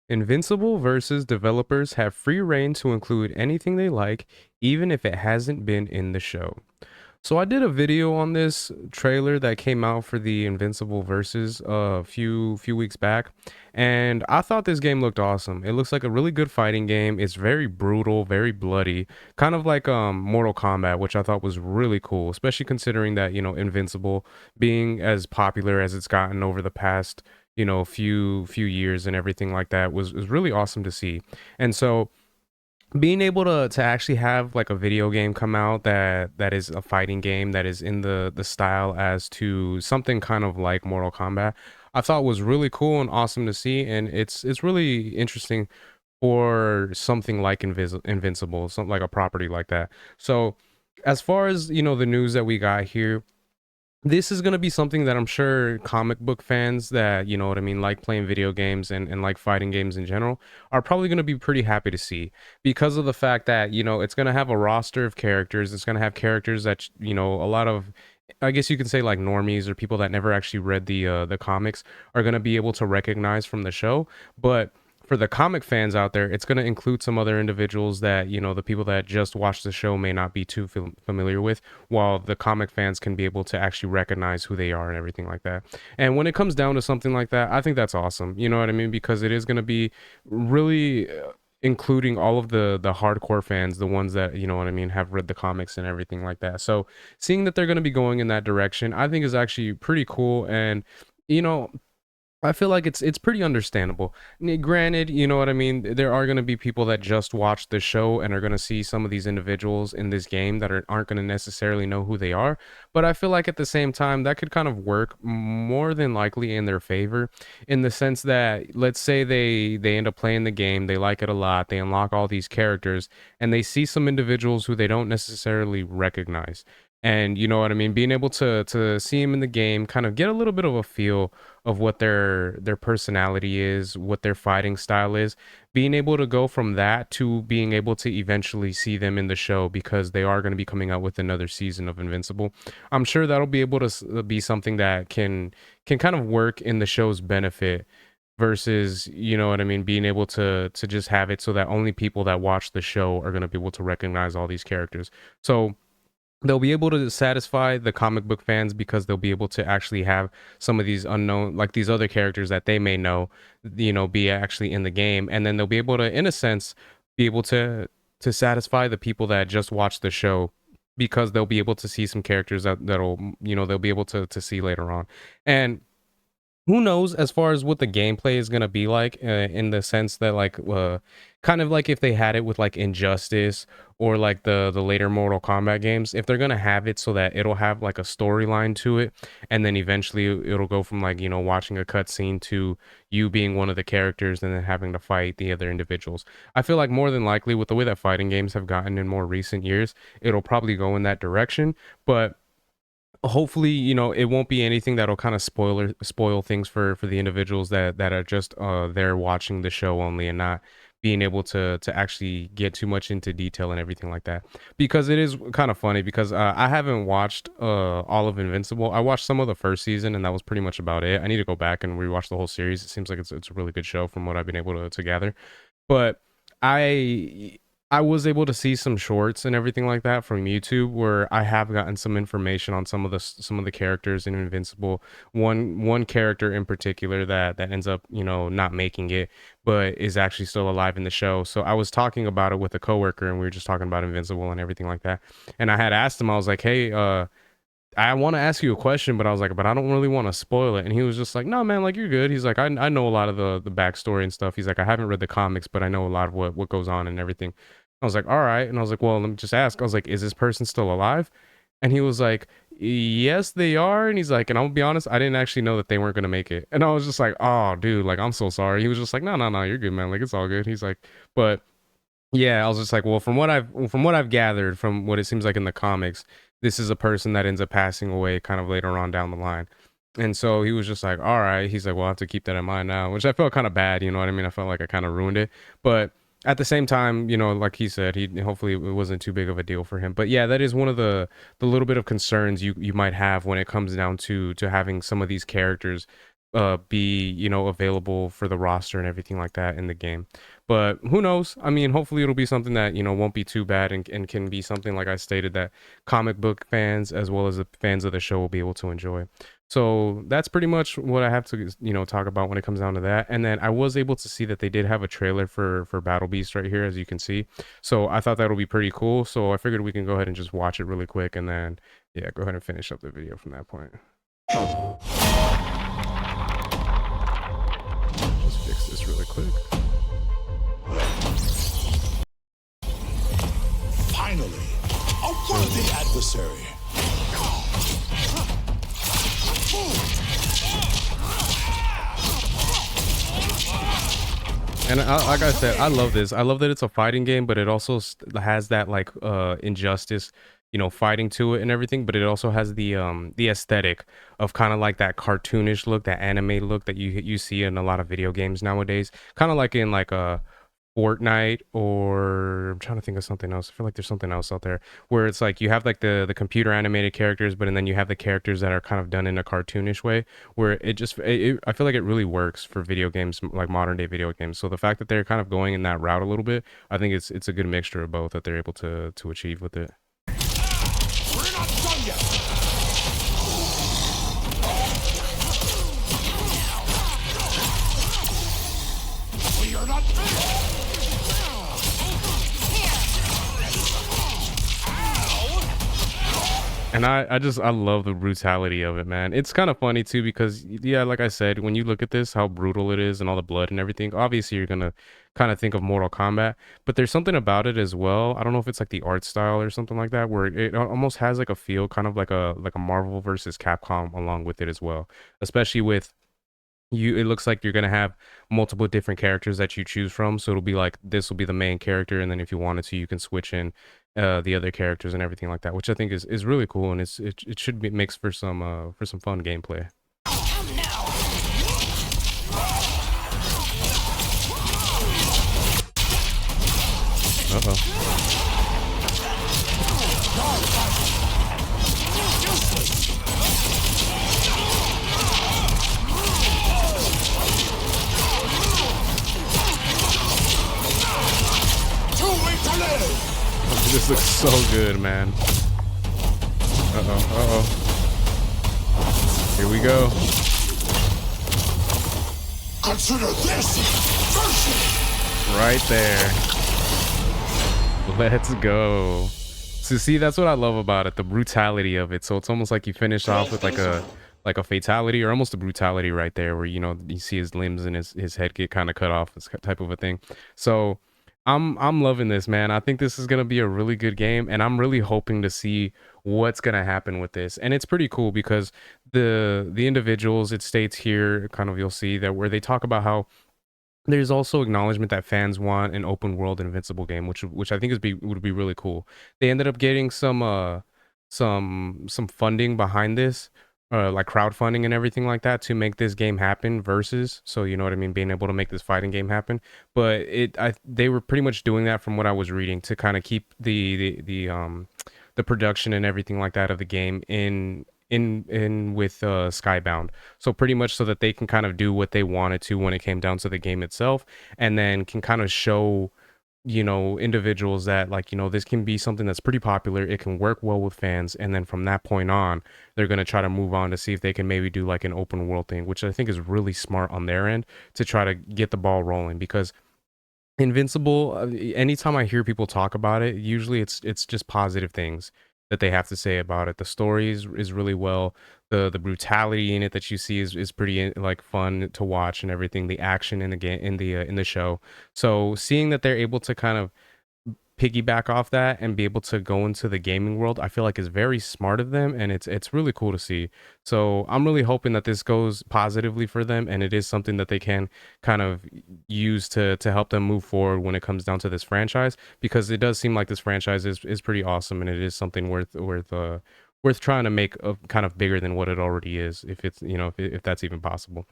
Invincible versus developers have free reign to include anything they like, even if it hasn't been in the show. So I did a video on this trailer that came out for the Invincible versus a few weeks back, and I thought this game looked awesome. It looks like a really good fighting game. It's very brutal, very bloody, kind of like Mortal Kombat, which I thought was really cool, especially considering that, Invincible being as popular as it's gotten over the past, few years and everything like that was really awesome to see. And so being able to actually have like a video game come out that is a fighting game that is in the style as to something kind of like Mortal Kombat, I thought was really cool and awesome to see, and it's really interesting for something like Invincible, something like a property like that. So as far as the news that we got here, this is going to be something that I'm sure comic book fans that, what I mean, like playing video games and like fighting games in general are probably going to be pretty happy to see, because of the fact that, it's going to have a roster of characters. It's going to have characters that, a lot of, I guess you can say, like normies or people that never actually read the comics are going to be able to recognize from the show. But for the comic fans out there, it's going to include some other individuals that, the people that just watch the show may not be too familiar with, while the comic fans can be able to actually recognize who they are and everything like that. And when it comes down to something like that, I think that's awesome. You know what I mean? Because it is going to be really including all of the hardcore fans, the ones that, what I mean, have read the comics and everything like that. So seeing that they're going to be going in that direction, I think is actually pretty cool. And you know I feel like it's pretty understandable. Granted, you know what I mean. There are going to be people that just watch the show and are going to see some of these individuals in this game that aren't going to necessarily know who they are. But I feel like at the same time that could kind of work more than likely in their favor, in the sense that, let's say they end up playing the game, they like it a lot, they unlock all these characters, and they see some individuals who they don't necessarily recognize. And you know what I mean, being able to see them in the game, kind of get a little bit of a feel of what their personality is, what their fighting style is, being able to go from that to being able to eventually see them in the show, because they are going to be coming out with another season of Invincible. I'm sure that'll be able to be something that can kind of work in the show's benefit, versus, you know what I mean, being able to just have it so that only people that watch the show are going to be able to recognize all these characters. So they'll be able to satisfy the comic book fans, because they'll be able to actually have some of these unknown, like these other characters that they may know, be actually in the game. And then they'll be able to, in a sense, be able to satisfy the people that just watch the show, because they'll be able to see some characters that'll, they'll be able to see later on. And who knows as far as what the gameplay is going to be like, in the sense that, like, kind of like if they had it with like Injustice or like the later Mortal Kombat games, if they're going to have it so that it'll have like a storyline to it, and then eventually it'll go from, like, watching a cutscene to you being one of the characters and then having to fight the other individuals. I feel like more than likely, with the way that fighting games have gotten in more recent years, it'll probably go in that direction. But hopefully, it won't be anything that'll kind of spoil things for the individuals that are just there watching the show only, and not being able to actually get too much into detail and everything like that. Because it is kind of funny, because I haven't watched all of Invincible. I watched some of the first season, and that was pretty much about it. I need to go back and rewatch the whole series. It seems like it's a really good show from what I've been able to gather. But I I was able to see some shorts and everything like that from YouTube, where I have gotten some information on some of the characters in Invincible. One character in particular that ends up, not making it, but is actually still alive in the show. So I was talking about it with a coworker, and we were just talking about Invincible and everything like that. And I had asked him, I was like, "Hey, I want to ask you a question, but I was like, but I don't really want to spoil it." And he was just like, "No, man, like, you're good." He's like, I know a lot of the backstory and stuff. He's like, "I haven't read the comics, but I know a lot of what goes on and everything." I was like, "All right." And I was like, "Well, let me just ask." I was like, "Is this person still alive?" And he was like, "Yes, they are." And he's like, "And I'll be honest, I didn't actually know that they weren't gonna make it." And I was just like, "Oh, dude, like, I'm so sorry." He was just like, "No, no, no, you're good, man. Like, it's all good." He's like, but yeah, I was just like, well, from what I've gathered from what it seems like in the comics, this is a person that ends up passing away kind of later on down the line. And so he was just like, all right. He's like, well, I have to keep that in mind now, which I felt kind of bad. You know what I mean? I felt like I kind of ruined it. But at the same time, like he said, he hopefully it wasn't too big of a deal for him. But yeah, that is one of the little bit of concerns you might have when it comes down to having some of these characters be, you know, available for the roster and everything like that in the game. But who knows? I mean, hopefully it'll be something that, you know, won't be too bad, and can be something, like I stated, that comic book fans as well as the fans of the show will be able to enjoy. So that's pretty much what I have to, you know, talk about when it comes down to that. And then I was able to see that they did have a trailer for Battle Beast right here, as you can see. So I thought that would be pretty cool. So I figured we can go ahead and just watch it really quick, and then yeah, go ahead and finish up the video from that point. Let's fix this really quick. Finally, a worthy adversary. And like I said, I love this. I love that it's a fighting game, but it also has that like injustice, you know, fighting to it and everything. But it also has the aesthetic of kind of like that cartoonish look, that anime look that you see in a lot of video games nowadays. Kind of like in like a Fortnite, or I'm trying to think of something else. I feel like there's something else out there where it's like you have like the computer animated characters, but and then you have the characters that are kind of done in a cartoonish way, where it just I feel like it really works for video games, like modern day video games. So the fact that they're kind of going in that route a little bit, I think it's a good mixture of both that they're able to achieve with it. We're not done yet. We are not finished. And I love the brutality of it, man. It's kind of funny too because yeah, like I said, when you look at this, how brutal it is and all the blood and everything, obviously you're gonna kind of think of Mortal Kombat, but there's something about it as well. I don't know if it's like the art style or something like that, where it almost has like a feel, kind of like a Marvel versus Capcom along with it as well, especially with you. It looks like you're gonna have multiple different characters that you choose from, so it'll be like this will be the main character, and then if you wanted to, you can switch in the other characters and everything like that, which I think is really cool, and it should be makes for some fun gameplay. Uh-oh. This looks so good, man. Uh-oh. Here we go. Consider this version. Right there. Let's go. So see, that's what I love about it, the brutality of it. So it's almost like you finish off with like a fatality, or almost a brutality right there, where you know you see his limbs and his head get kind of cut off, this type of a thing. So I'm loving this, man. I think this is gonna be a really good game, and I'm really hoping to see what's gonna happen with this. And it's pretty cool because the individuals, it states here, kind of, you'll see that where they talk about how there's also acknowledgement that fans want an open world Invincible game, which I think would be really cool. They ended up getting some funding behind this, like crowdfunding and everything like that, to make this game happen. Versus, so you know what I mean, being able to make this fighting game happen. But they were pretty much doing that from what I was reading to kind of keep the production and everything like that of the game in with Skybound. So pretty much so that they can kind of do what they wanted to when it came down to the game itself, and then can kind of show, you know, individuals that, like, you know, this can be something that's pretty popular, it can work well with fans, and then from that point on, they're going to try to move on to see if they can maybe do like an open world thing, which I think is really smart on their end to try to get the ball rolling. Because Invincible, anytime I hear people talk about it, usually it's just positive things that they have to say about it. The story is really well. The brutality in it that you see is pretty like fun to watch and everything. The action in the game, in the show. So seeing that they're able to kind of piggyback off that and be able to go into the gaming world, I feel like is very smart of them, and it's really cool to see. So I'm really hoping that this goes positively for them, and it is something that they can kind of use to help them move forward when it comes down to this franchise, because it does seem like this franchise is pretty awesome, and it is something worth trying to make kind of bigger than what it already is, if it's, you know, if that's even possible.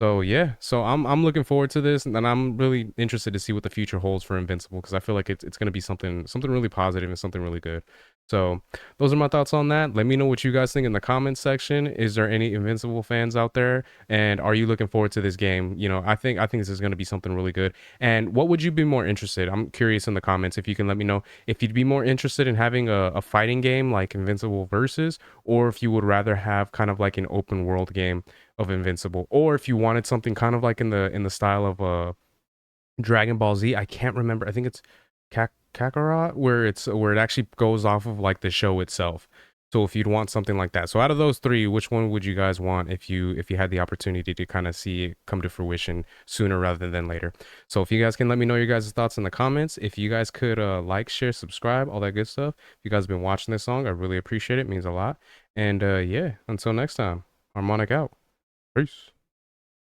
So yeah, so I'm looking forward to this, and I'm really interested to see what the future holds for Invincible because I feel like it's gonna be something really positive and something really good. So those are my thoughts on that. Let me know what you guys think in the comments section. Is there any Invincible fans out there, and are you looking forward to this game? You know, I think this is gonna be something really good. And what would you be more interested? I'm curious in the comments if you can let me know if you'd be more interested in having a fighting game like Invincible Versus, or if you would rather have kind of like an open world game of Invincible, or if you wanted something kind of like in the style of Dragon Ball Z. I can't remember. I think it's Kakarot, where it actually goes off of like the show itself. So if you'd want something like that, so out of those three, which one would you guys want if you had the opportunity to kind of see it come to fruition sooner rather than later? So if you guys can let me know your guys' thoughts in the comments. If you guys could like, share, subscribe, all that good stuff. If you guys have been watching this song, I really appreciate it. It means a lot. And yeah, until next time, Harmonic out. Peace.